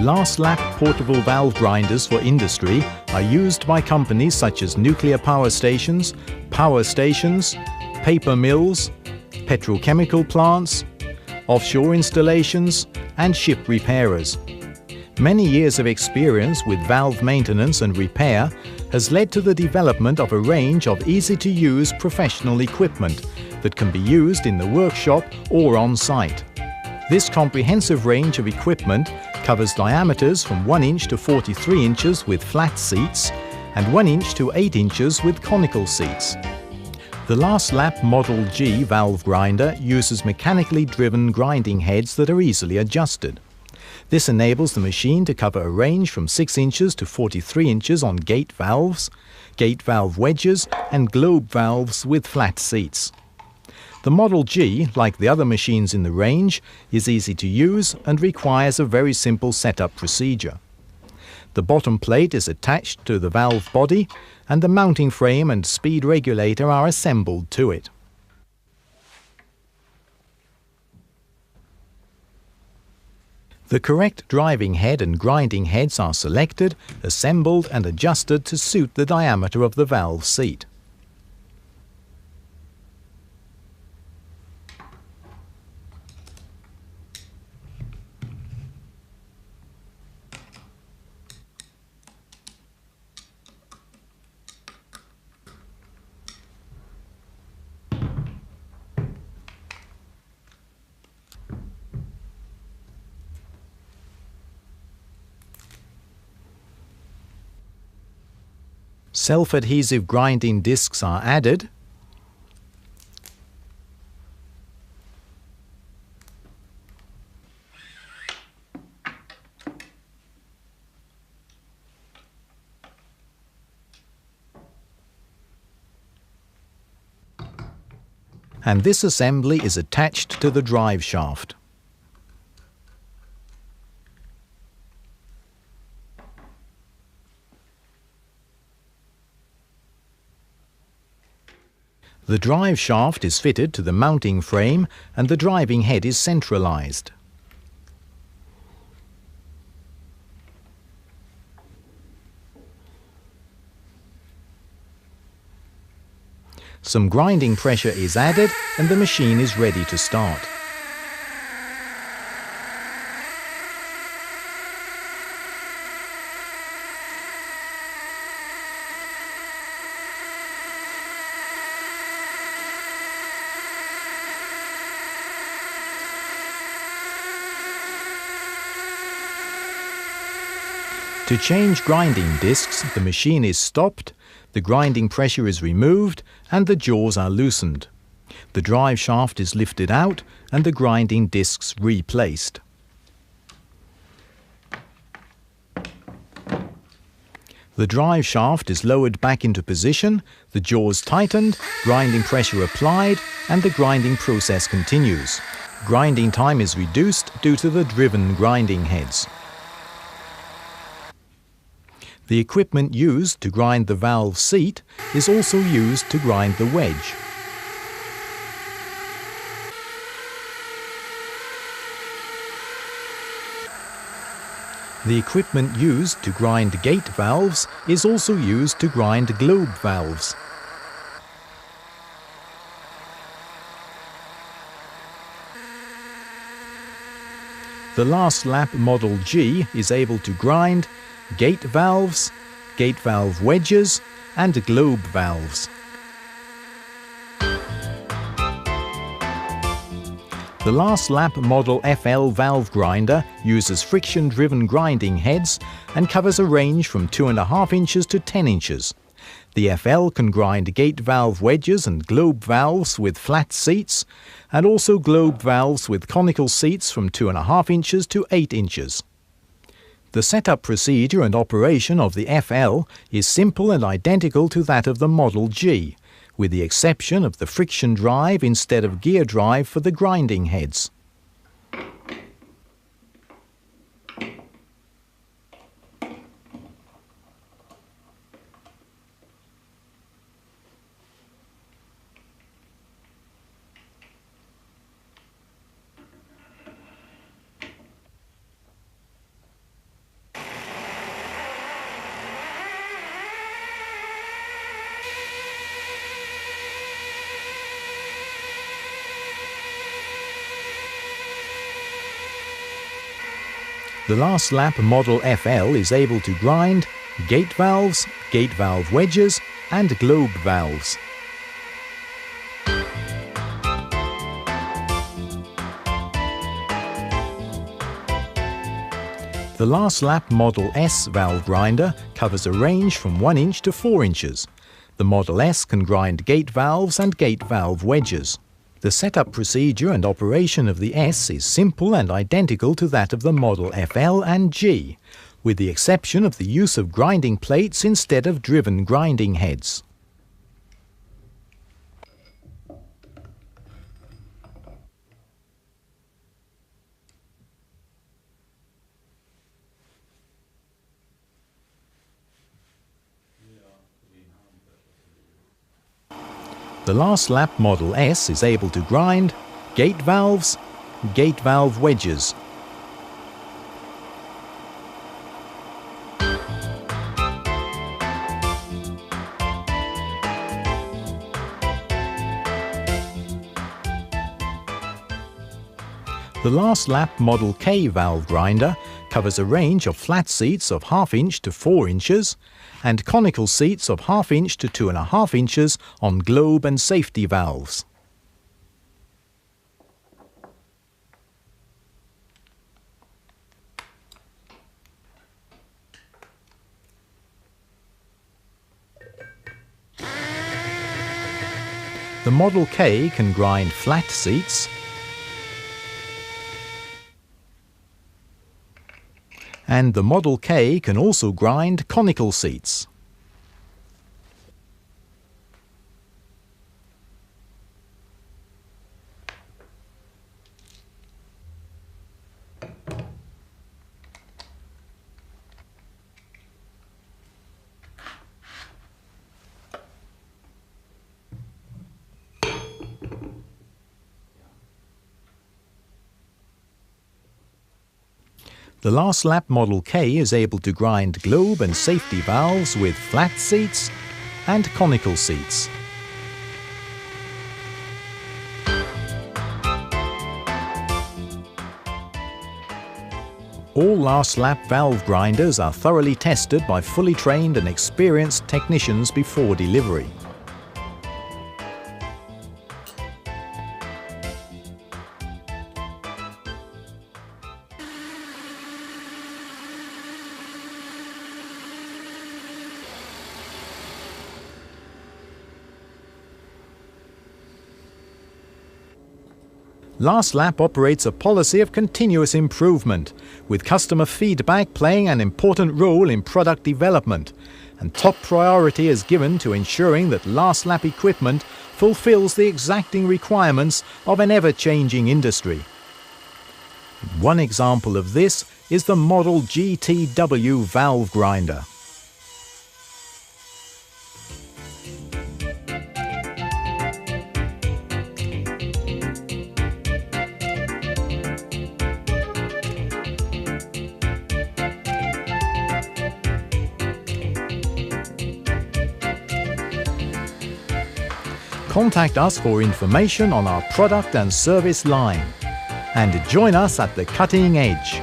LarsLap portable valve grinders for industry are used by companies such as nuclear power stations, paper mills, petrochemical plants, offshore installations, and ship repairers. Many years of experience with valve maintenance and repair has led to the development of a range of easy-to-use professional equipment that can be used in the workshop or on-site. This comprehensive range of equipment covers diameters from 1 inch to 43 inches with flat seats and 1 inch to 8 inches with conical seats. The LarsLap Model G valve grinder uses mechanically driven grinding heads that are easily adjusted. This enables the machine to cover a range from 6 inches to 43 inches on gate valves, gate valve wedges and globe valves with flat seats. The Model G, like the other machines in the range, is easy to use and requires a very simple setup procedure. The bottom plate is attached to the valve body and the mounting frame and speed regulator are assembled to it. The correct driving head and grinding heads are selected, assembled and adjusted to suit the diameter of the valve seat. Self-adhesive grinding discs are added. And this assembly is attached to the drive shaft. The drive shaft is fitted to the mounting frame and the driving head is centralized. Some grinding pressure is added and the machine is ready to start. To change grinding discs, the machine is stopped, the grinding pressure is removed and the jaws are loosened. The drive shaft is lifted out and the grinding discs replaced. The drive shaft is lowered back into position, the jaws tightened, grinding pressure applied and the grinding process continues. Grinding time is reduced due to the driven grinding heads. The equipment used to grind the valve seat is also used to grind the wedge. The equipment used to grind gate valves is also used to grind globe valves. The LarsLap Model G is able to grind gate valve wedges and globe valves. The LarsLap Model FL valve grinder uses friction-driven grinding heads and covers a range from 2.5 inches to 10 inches. The FL can grind gate valve wedges and globe valves with flat seats, and also globe valves with conical seats from 2.5 inches to 8 inches. The setup procedure and operation of the FL is simple and identical to that of the Model G, with the exception of the friction drive instead of gear drive for the grinding heads. The LarsLap Model FL is able to grind gate valve wedges and globe valves. The LarsLap Model S valve grinder covers a range from 1 inch to 4 inches. The Model S can grind gate valves and gate valve wedges. The setup procedure and operation of the S is simple and identical to that of the Model FL and G, with the exception of the use of grinding plates instead of driven grinding heads. The LarsLap Model S is able to grind gate valve wedges. The LarsLap Model K valve grinder covers a range of flat seats of 1/2 inch to 4 inches and conical seats of 1/2 inch to 2.5 inches on globe and safety valves. The Model K can grind flat seats and the Model K can also grind conical seats. The LarsLap Model K is able to grind globe and safety valves with flat seats and conical seats. All LarsLap valve grinders are thoroughly tested by fully trained and experienced technicians before delivery. LarsLap operates a policy of continuous improvement, with customer feedback playing an important role in product development, and top priority is given to ensuring that LarsLap equipment fulfills the exacting requirements of an ever-changing industry. One example of this is the Model GTW valve grinder. Contact us for information on our product and service line, and join us at the cutting edge.